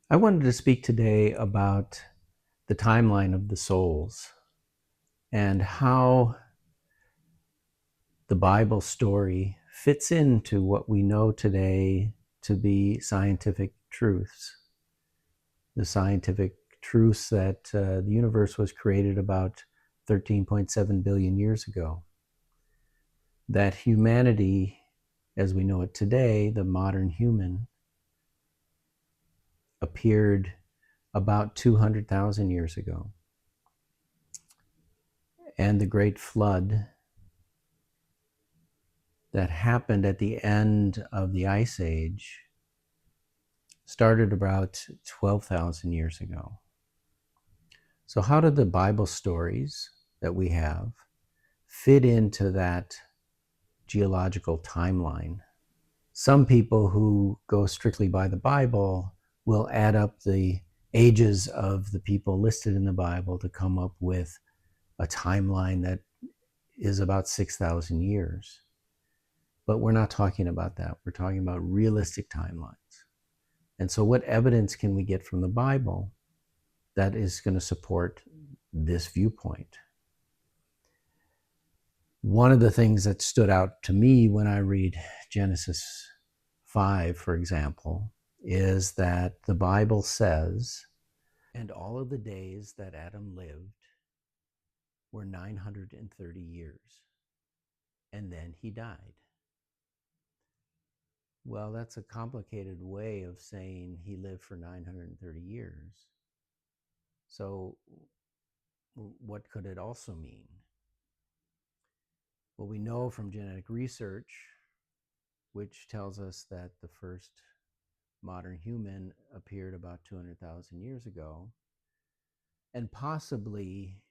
I wanted to speak today about the timeline of the souls and how the Bible story fits into what we know today to be scientific truths. The scientific truths that the universe was created about 13.7 billion years ago. That humanity, as we know it today, the modern human, appeared about 200,000 years ago. And the Great Flood that happened at the end of the Ice Age started about 12,000 years ago. So, how do the Bible stories that we have fit into that geological timeline? Some people who go strictly by the Bible will add up the ages of the people listed in the Bible to come up with a timeline that is about 6,000 years. But we're not talking about that. We're talking about realistic timelines. And so, what evidence can we get from the Bible that is going to support this viewpoint? One of the things that stood out to me when I read Genesis 5, for example, is that the Bible says, and all of the days that Adam lived were 930 years, and then he died. Well, that's a complicated way of saying he lived for 930 years. So, what could it also mean? Well, we know from genetic research, which tells us that the first modern human appeared about 200,000 years ago, and possibly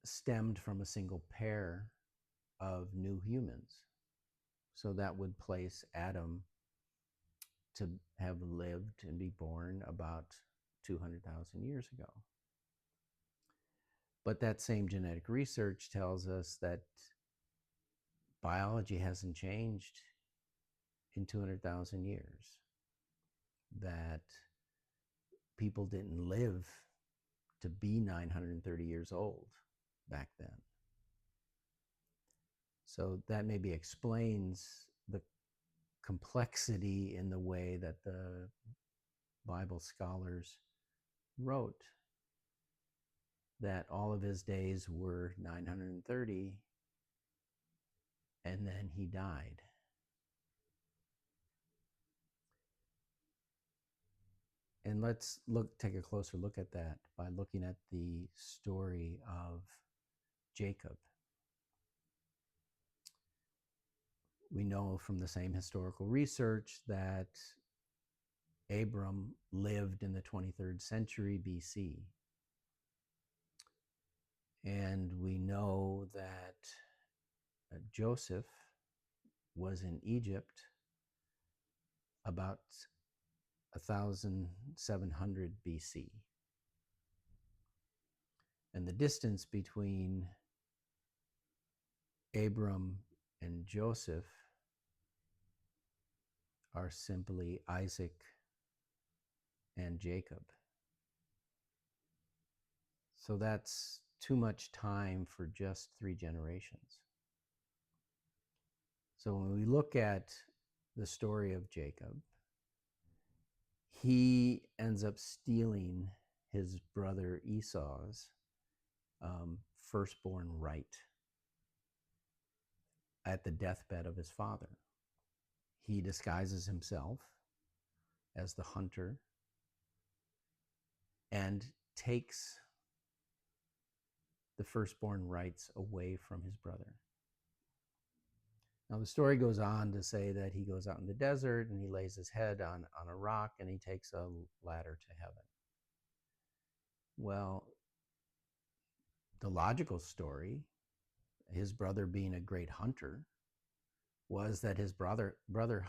stemmed from a single pair of new humans. So that would place Adam to have lived and be born about 200,000 years ago. But that same genetic research tells us that biology hasn't changed in 200,000 years, that people didn't live to be 930 years old back then. So that maybe explains the complexity in the way that the Bible scholars wrote that all of his days were 930 and then he died. And let's take a closer look at that by looking at the story of Jacob. We know from the same historical research that Abram lived in the 23rd century BC. And we know that Joseph was in Egypt about 1700 BC. And the distance between Abram and Joseph are simply Isaac and Jacob. So that's too much time for just 3 generations. So when we look at the story of Jacob, he ends up stealing his brother Esau's firstborn right at the deathbed of his father. He disguises himself as the hunter and takes the firstborn rights away from his brother. Now, the story goes on to say that he goes out in the desert and he lays his head on a rock and he takes a ladder to heaven. Well, the logical story, his brother being a great hunter, was that his brother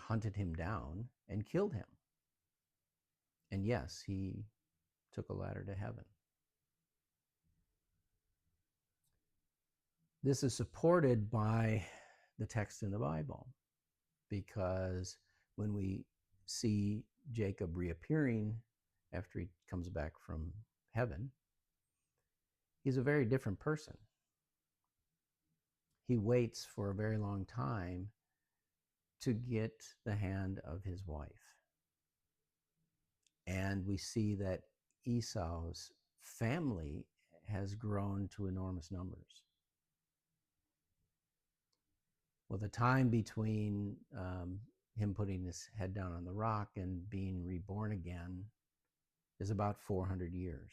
hunted him down and killed him. And yes, he took a ladder to heaven. This is supported by the text in the Bible, because when we see Jacob reappearing after he comes back from heaven, he's a very different person. He waits for a very long time to get the hand of his wife. And we see that Esau's family has grown to enormous numbers. Well, the time between him putting his head down on the rock and being reborn again is about 400 years,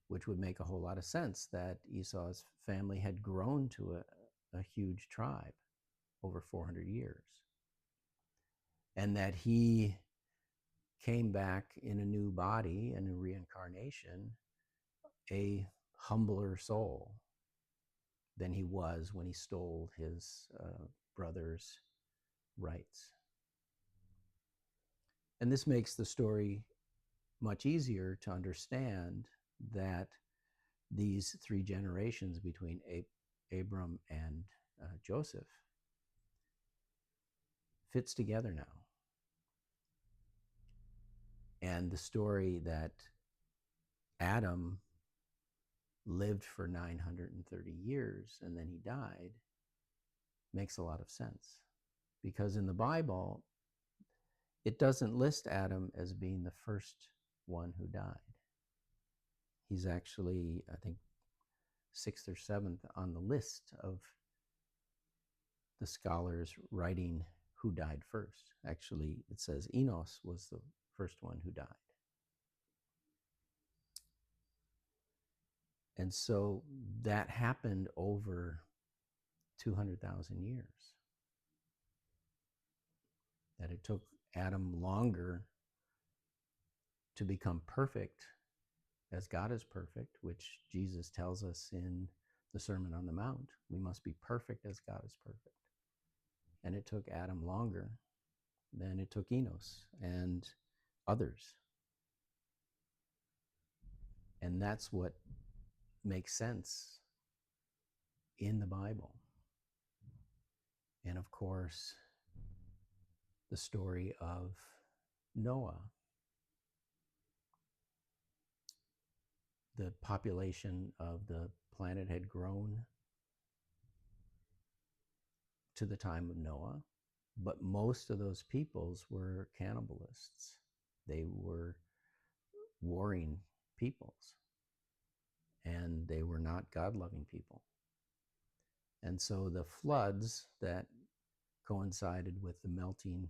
which would make a whole lot of sense that Esau's family had grown to a huge tribe over 400 years. And that he came back in a new body and a reincarnation, a humbler soul than he was when he stole his brother's rights. And this makes the story much easier to understand that these three generations between Abram and Joseph fits together now. And the story that Adam lived for 930 years and then he died makes a lot of sense. Because in the Bible, it doesn't list Adam as being the first one who died. He's actually, I think, 6th or 7th on the list of the scholars writing who died first. Actually, it says Enos was the first one who died. And so that happened over 200,000 years. That it took Adam longer to become perfect as God is perfect, which Jesus tells us in the Sermon on the Mount. We must be perfect as God is perfect. And it took Adam longer than it took Enos and others. And that's what makes sense in the Bible. And of course, the story of Noah. The population of the planet had grown to the time of Noah, but most of those peoples were cannibalists. They were warring peoples, and they were not God-loving people. And so the floods that coincided with the melting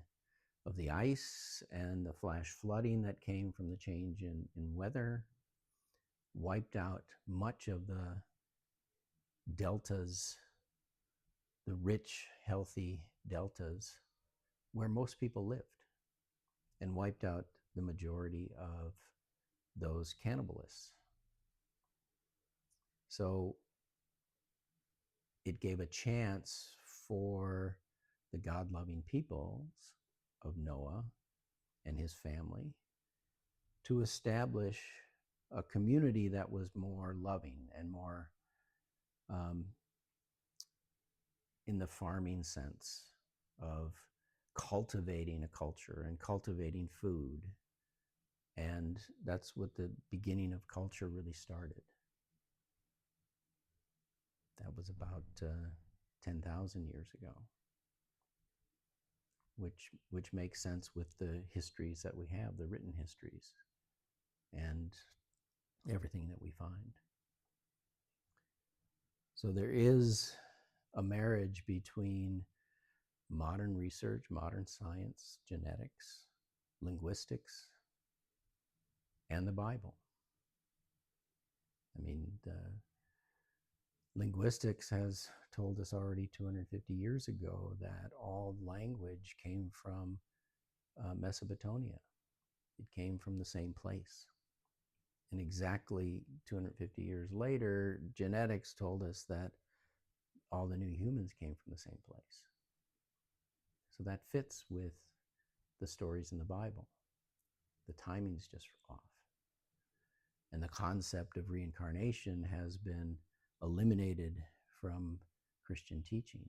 of the ice and the flash flooding that came from the change in weather wiped out much of the deltas, the rich, healthy deltas where most people lived, and wiped out the majority of those cannibalists. So it gave a chance for the God-loving peoples of Noah and his family to establish a community that was more loving and more in the farming sense of cultivating a culture and cultivating food. And that's what the beginning of culture really started. That was about 10,000 years ago, which makes sense with the histories that we have, the written histories, and everything that we find. So there is a marriage between modern research, modern science, genetics, linguistics, and the Bible. I mean, linguistics has told us already 250 years ago that all language came from Mesopotamia. It came from the same place. And exactly 250 years later, genetics told us that all the new humans came from the same place. So that fits with the stories in the Bible. The timing's just off. And the concept of reincarnation has been eliminated from Christian teaching,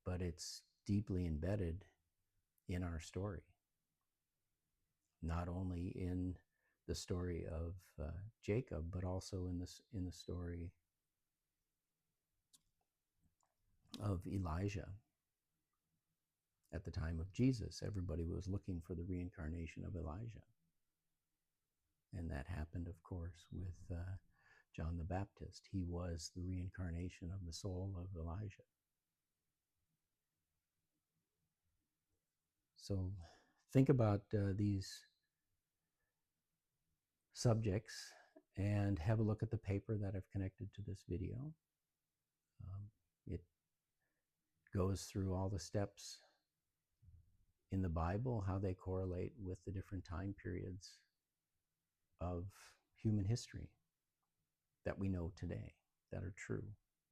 but it's deeply embedded in our story. not only in the story of Jacob, but also in the story of Elijah. At the time of Jesus, everybody was looking for the reincarnation of Elijah. And that happened, of course, with John the Baptist. He was the reincarnation of the soul of Elijah. So think about these subjects and have a look at the paper that I've connected to this video. It goes through all the steps in the Bible, how they correlate with the different time periods of human history that we know today that are true.